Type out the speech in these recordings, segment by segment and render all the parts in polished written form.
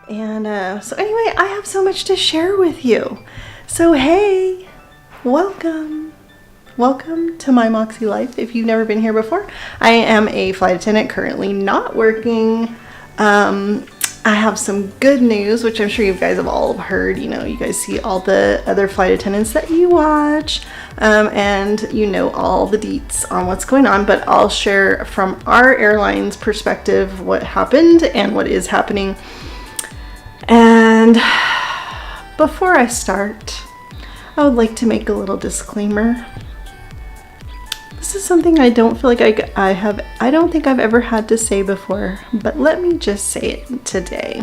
And so anyway, I have so much to share with you. So hey, welcome to my Moxie life. If you've never been here before, I am a flight attendant currently not working. I have some good news, which I'm sure you guys have all heard. You know, you guys see all the other flight attendants that you watch, and you know all the deets on what's going on, but I'll share from our airline's perspective what happened and what is happening. And before I start, I would like to make a little disclaimer. This is something I don't feel like I don't think I've ever had to say before, but let me just say it today.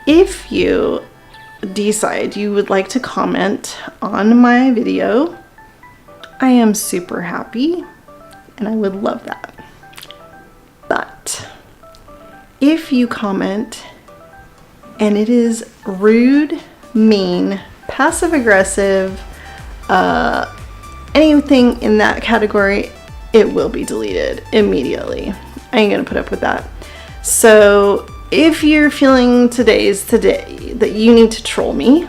If you decide you would like to comment on my video, I am super happy and I would love that. But if you comment and it is rude, mean, passive aggressive, anything in that category, it will be deleted immediately. I ain't gonna put up with that. So if you're feeling today that you need to troll me,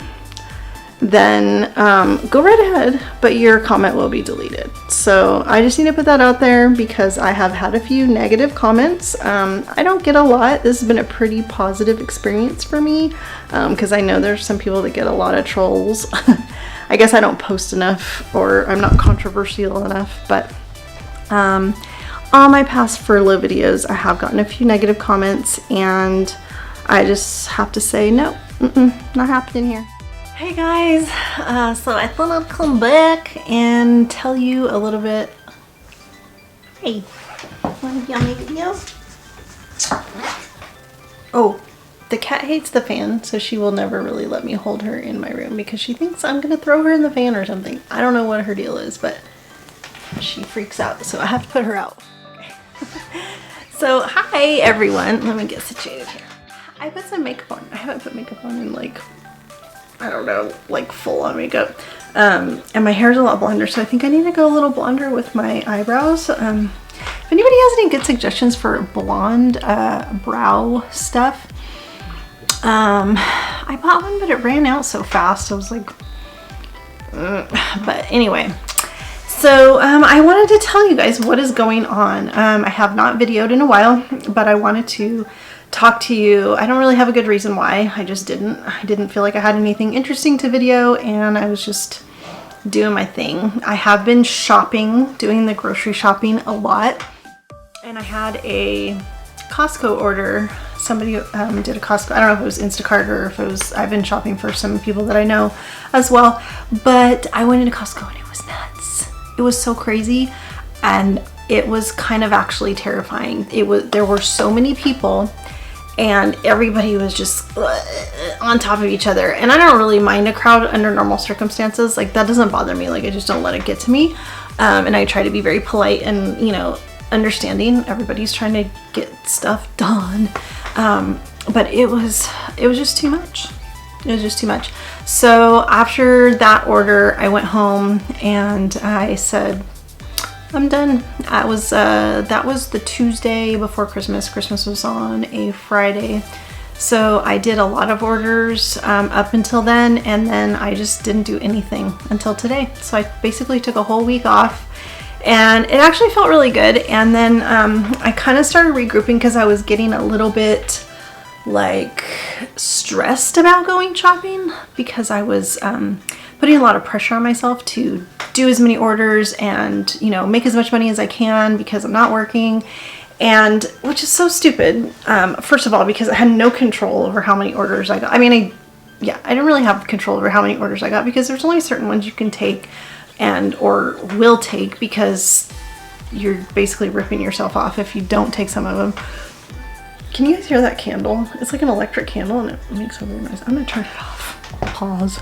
then go right ahead, but your comment will be deleted. So I just need to put that out there because I have had a few negative comments. I don't get a lot. This has been a pretty positive experience for me because I know there's some people that get a lot of trolls. I guess I don't post enough or I'm not controversial enough, but on my past Furlough videos, I have gotten a few negative comments and I just have to say, no, not happening here. Hey guys, so I thought I'd come back and tell you a little bit. Hey, want to yummy video? Oh. The cat hates the fan, so she will never really let me hold her in my room because she thinks I'm gonna throw her in the fan or something. I don't know what her deal is, but she freaks out, so I have to put her out. Okay. So, hi everyone. Let me get situated here. I put some makeup on. I haven't put makeup on in like, I don't know, like full on makeup. And my hair's a lot blonder, so I think I need to go a little blonder with my eyebrows. If anybody has any good suggestions for blonde brow stuff, I bought one, but it ran out so fast. I was like, but anyway, so, I wanted to tell you guys what is going on. I have not videoed in a while, but I wanted to talk to you. I don't really have a good reason why. I just didn't. I didn't feel like I had anything interesting to video and I was just doing my thing. I have been shopping, doing the grocery shopping a lot, and I had a Costco order. Somebody did a Costco, I don't know if it was Instacart or if it was, I've been shopping for some people that I know as well, but I went into Costco and it was nuts. It was so crazy and it was kind of actually terrifying. There were so many people and everybody was just on top of each other, and I don't really mind a crowd under normal circumstances. Like, that doesn't bother me. Like, I just don't let it get to me, and I try to be very polite and, you know, understanding. Everybody's trying to get stuff done, but it was just too much. It was just too much. So after that order, I went home and I said, I'm done. That was the Tuesday before Christmas. Christmas was on a Friday. So I did a lot of orders up until then, and then I just didn't do anything until today. So I basically took a whole week off, and it actually felt really good. And then I kind of started regrouping because I was getting a little bit like stressed about going shopping because I was putting a lot of pressure on myself to do as many orders and, you know, make as much money as I can because I'm not working, and which is so stupid. First of all, because I had no control over how many orders I got. I mean, I didn't really have control over how many orders I got because there's only certain ones you can take and or will take, because you're basically ripping yourself off if you don't take some of them. Can you guys hear that candle? It's like an electric candle and it makes a weird noise. I'm gonna turn it off. Pause.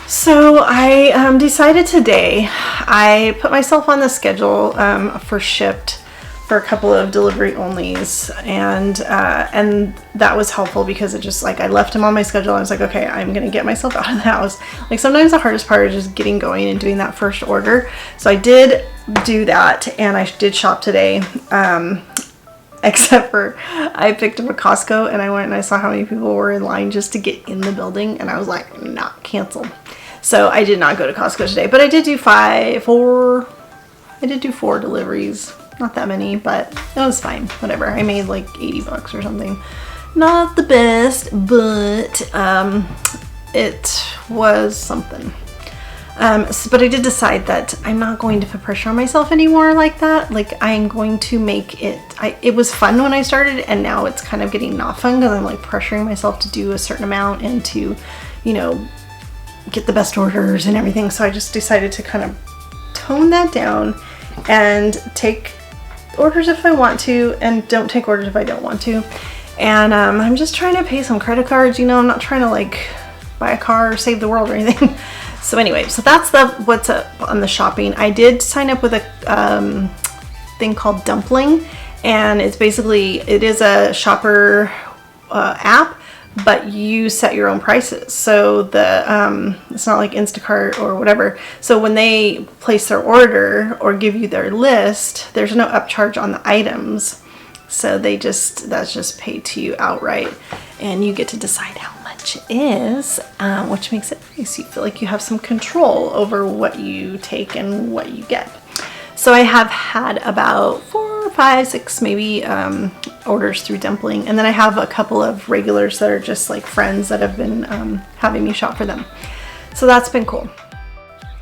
So I decided today, I put myself on the schedule for Shipt for a couple of delivery onlys, and that was helpful because it just, like, I left them on my schedule. I was like, okay, I'm gonna get myself out of the house. Like, sometimes the hardest part is just getting going and doing that first order. So I did do that, and I did shop today. except for I picked up a Costco and I went and I saw how many people were in line just to get in the building, and I was like, nah, canceled. So I did not go to Costco today, but I did do four deliveries. Not that many, but it was fine. Whatever. I made like 80 bucks or something. Not the best, but it was something. But I did decide that I'm not going to put pressure on myself anymore like that. Like, I'm going to make it, it was fun when I started, and now it's kind of getting not fun because I'm like pressuring myself to do a certain amount and to, you know, get the best orders and everything. So I just decided to kind of tone that down and take orders if I want to, and don't take orders if I don't want to. And I'm just trying to pay some credit cards, you know. I'm not trying to like buy a car or save the world or anything. So anyway, so that's what's up on the shopping. I did sign up with a thing called Dumpling, and it's basically, it is a shopper app, but you set your own prices. So the it's not like Instacart or whatever. So when they place their order or give you their list, there's no upcharge on the items. So that's just paid to you outright, and you get to decide how much it is, which makes it nice. You feel like you have some control over what you take and what you get. So I have had about 4, 5, 6 maybe orders through Dumpling, and then I have a couple of regulars that are just like friends that have been having me shop for them. So that's been cool.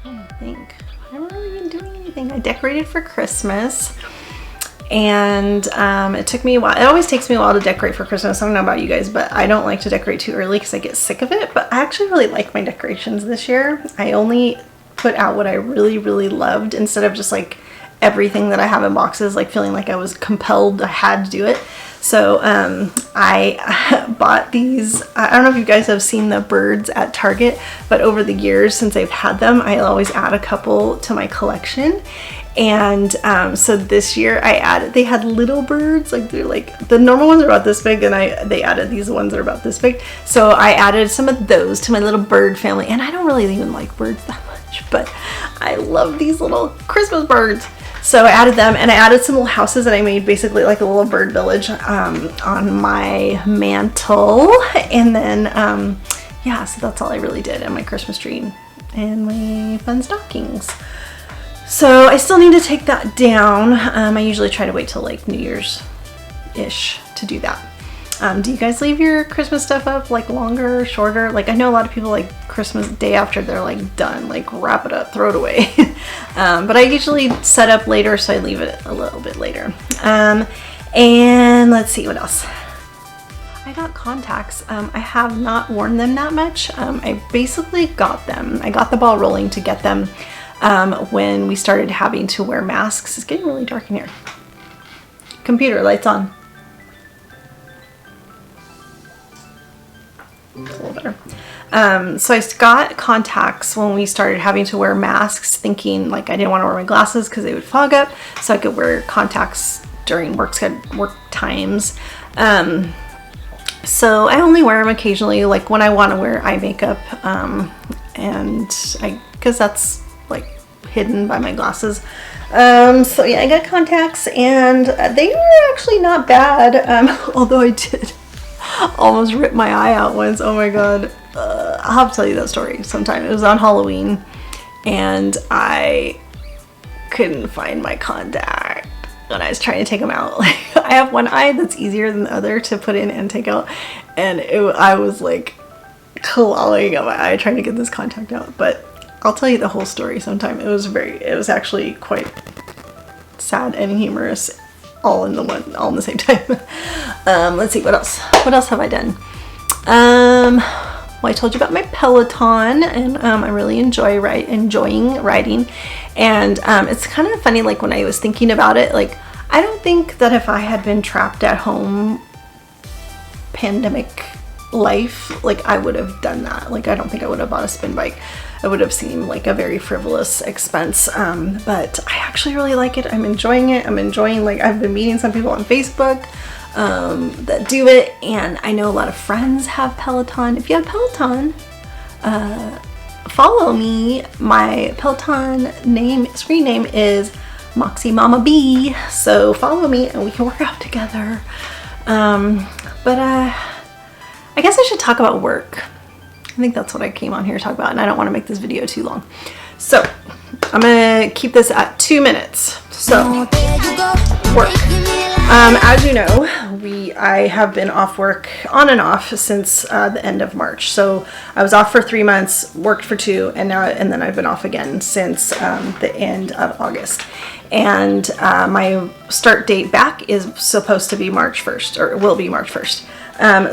I think I haven't really been doing anything. I decorated for Christmas. And it took me a while. It always takes me a while to decorate for Christmas. I don't know about you guys, but I don't like to decorate too early because I get sick of it. But I actually really like my decorations this year. I only put out what I really, really loved instead of just like everything that I have in boxes, like feeling like I was compelled, I had to do it. So I bought these. I don't know if you guys have seen the birds at Target, but over the years since I've had them, I always add a couple to my collection. And so this year they had little birds, like they're like, the normal ones are about this big, and they added these ones that are about this big. So I added some of those to my little bird family, and I don't really even like birds that much, but I love these little Christmas birds. So I added them, and I added some little houses that I made, basically like a little bird village on my mantle. And then yeah, so that's all I really did, and my Christmas tree and my fun stockings. So I still need to take that down. I usually try to wait till like New Year's-ish to do that. Do you guys leave your Christmas stuff up like longer or shorter? Like, I know a lot of people like Christmas day after they're like done, like wrap it up, throw it away. But I usually set up later, so I leave it a little bit later. And let's see what else. I got contacts. I have not worn them that much. I basically got them. I got the ball rolling to get them when we started having to wear masks. It's getting really dark in here. Computer, lights on. It's a little better. So I got contacts when we started having to wear masks, thinking like I didn't want to wear my glasses because they would fog up, so I could wear contacts during work times. So I only wear them occasionally, like when I want to wear eye makeup, and because that's like hidden by my glasses. So yeah, I got contacts, and they were actually not bad, although I did almost rip my eye out once. Oh my god. I'll have to tell you that story sometime. It was on Halloween, and I couldn't find my contact when I was trying to take them out. Like, I have one eye that's easier than the other to put in and take out, and I was like clawing at my eye trying to get this contact out. But I'll tell you the whole story sometime. It was actually quite sad and humorous all in the same time. Let's see, what else have I done? Well, I told you about my Peloton, and I really enjoying riding. And it's kind of funny, like when I was thinking about it, like I don't think that if I had been trapped at home pandemic life, like I would have done that. Like I don't think I would have bought a spin bike. It would have seemed like a very frivolous expense, but I actually really like it. I'm enjoying it. Like, I've been meeting some people on Facebook that do it, and I know a lot of friends have Peloton. If you have Peloton, follow me. My Peloton screen name is Moxie Mama B. So follow me and we can work out together. But I guess I should talk about work. I think that's what I came on here to talk about, and I don't want to make this video too long. So I'm gonna keep this at 2 minutes. So work. As you know, I have been off work on and off since the end of March. So I was off for 3 months, worked for 2, and then I've been off again since the end of August. And my start date back is supposed to be March 1st, or will be March 1st.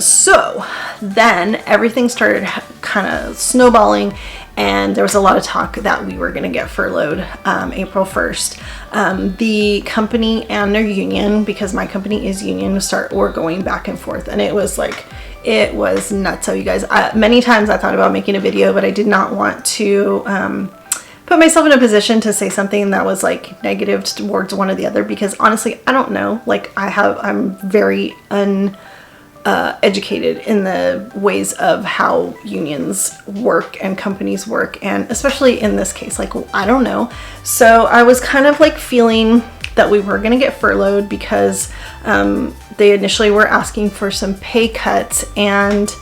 So then everything started kind of snowballing, and there was a lot of talk that we were going to get furloughed April 1st. The company and their union, because my company is union, were going back and forth, and it was nuts. So you guys, many times I thought about making a video, but I did not want to put myself in a position to say something that was like negative towards one or the other, because honestly, I don't know. Like I'm very educated in the ways of how unions work and companies work, and especially in this case, like I don't know. So I was kind of like feeling that we were going to get furloughed because they initially were asking for some pay cuts, and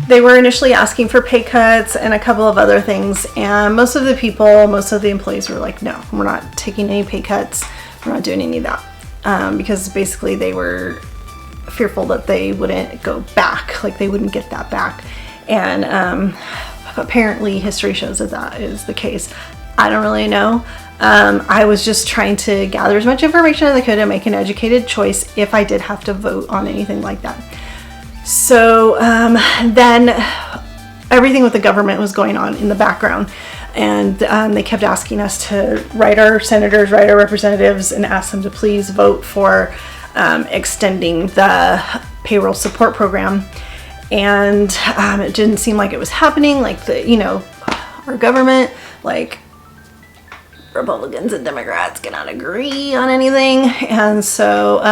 they were initially asking for pay cuts and a couple of other things, and most of the employees were like, no, we're not taking any pay cuts. We're not doing any of that, because basically they were fearful that they wouldn't go back, like they wouldn't get that back. And apparently history shows that is the case. I don't really know. I was just trying to gather as much information as I could and make an educated choice if I did have to vote on anything like that. So then everything with the government was going on in the background. And they kept asking us to write our senators, write our representatives, and ask them to please vote for extending the payroll support program. And it didn't seem like it was happening. Like our government, like Republicans and Democrats cannot agree on anything. And so,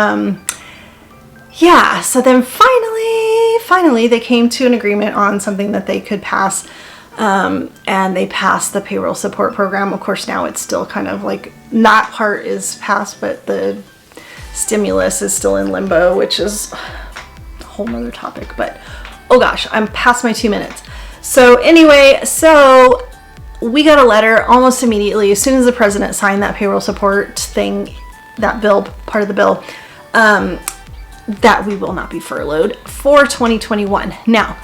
yeah. So then finally, they came to an agreement on something that they could pass. And they passed the payroll support program. Of course, now it's still kind of like, that part is passed, but the stimulus is still in limbo, which is a whole nother topic. But oh gosh, I'm past my 2 minutes. So anyway, so we got a letter almost immediately as soon as the president signed that payroll support thing, that bill, part of the bill, that we will not be furloughed for 2021. Now,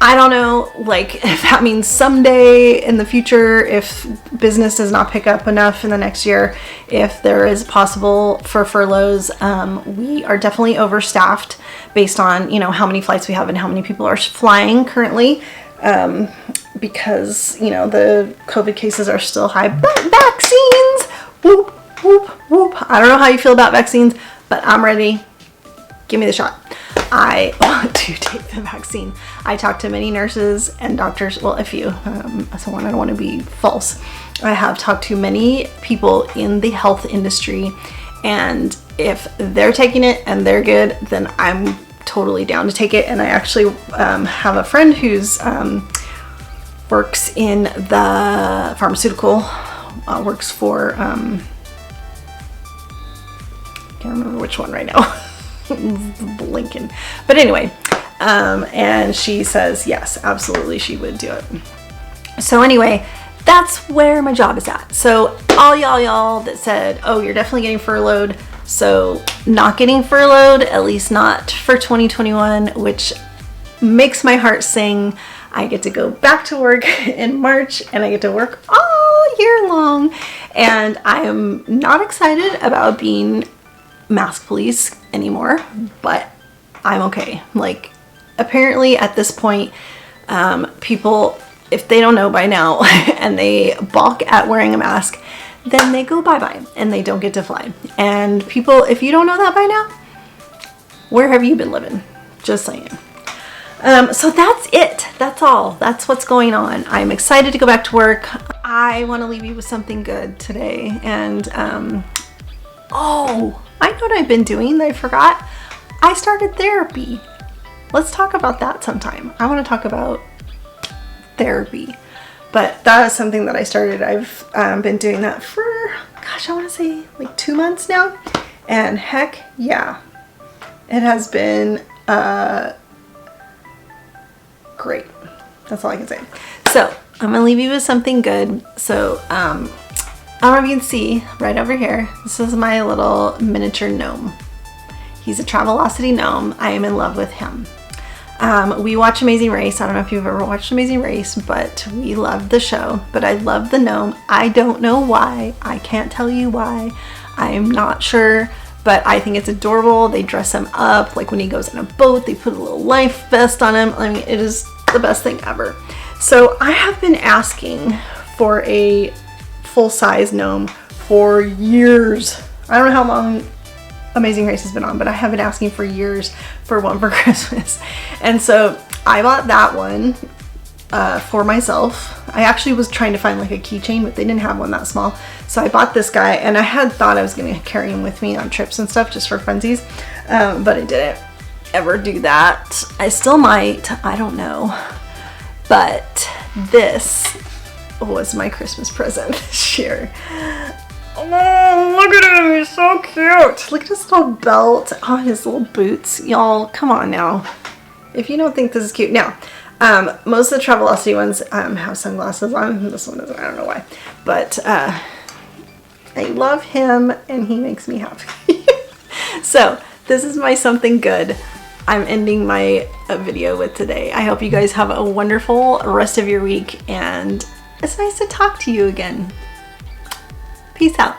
I don't know, like, if that means someday in the future, if business does not pick up enough in the next year, if there is possible for furloughs. We are definitely overstaffed based on, how many flights we have and how many people are flying currently, because, the COVID cases are still high. But vaccines, whoop, whoop, whoop. I don't know how you feel about vaccines, but I'm ready. Give me the shot. I want to take the vaccine. I talked to many nurses and doctors, well, a few, I don't want to be false. I have talked to many people in the health industry, and if they're taking it and they're good, then I'm totally down to take it. And I actually have a friend who's works in the pharmaceutical, works for, can't remember which one right now. Blinking. But anyway, and she says yes, absolutely she would do it. So anyway, that's where my job is at. So all y'all that said, oh, you're definitely getting furloughed, so not getting furloughed, at least not for 2021, which makes my heart sing. I get to go back to work in March, and I get to work all year long, and I am not excited about being mask police anymore, but I'm okay. Like, apparently at this point, people, if they don't know by now and they balk at wearing a mask, then they go bye-bye and they don't get to fly. And people, if you don't know that by now, where have you been living? Just saying. So that's it. That's all. That's what's going on. I'm excited to go back to work. I want to leave you with something good today. And, oh, I know what I've been doing that I forgot. I started therapy. Let's talk about that sometime. I want to talk about therapy. But that is something that I started. I've been doing that for, gosh, I want to say like 2 months now. And heck yeah, it has been great. That's all I can say. So I'm gonna leave you with something good. So I don't know if you can see right over here. This is my little miniature gnome. He's a Travelocity gnome. I am in love with him. We watch Amazing Race. I don't know if you've ever watched Amazing Race, but we love the show. But I love the gnome. I don't know why. I can't tell you why. I'm not sure, but I think it's adorable. They dress him up. Like when he goes on a boat, they put a little life vest on him. I mean, it is the best thing ever. So I have been asking for a full-size gnome for years. I don't know how long Amazing Race has been on, but I have been asking for years for one for Christmas. And so I bought that one for myself. I actually was trying to find like a keychain, but they didn't have one that small. So I bought this guy, and I had thought I was going to carry him with me on trips and stuff just for funsies, but I didn't ever do that. I still might, I don't know. But this was my Christmas present this year. Oh, look at him, he's so cute. Look at his little belt on his little boots. Y'all, come on now. If you don't think this is cute. Now, most of the Travelocity ones have sunglasses on. This one doesn't, I don't know why. But I love him, and he makes me happy. So, this is my something good I'm ending my video with today. I hope you guys have a wonderful rest of your week, and it's nice to talk to you again. Peace out.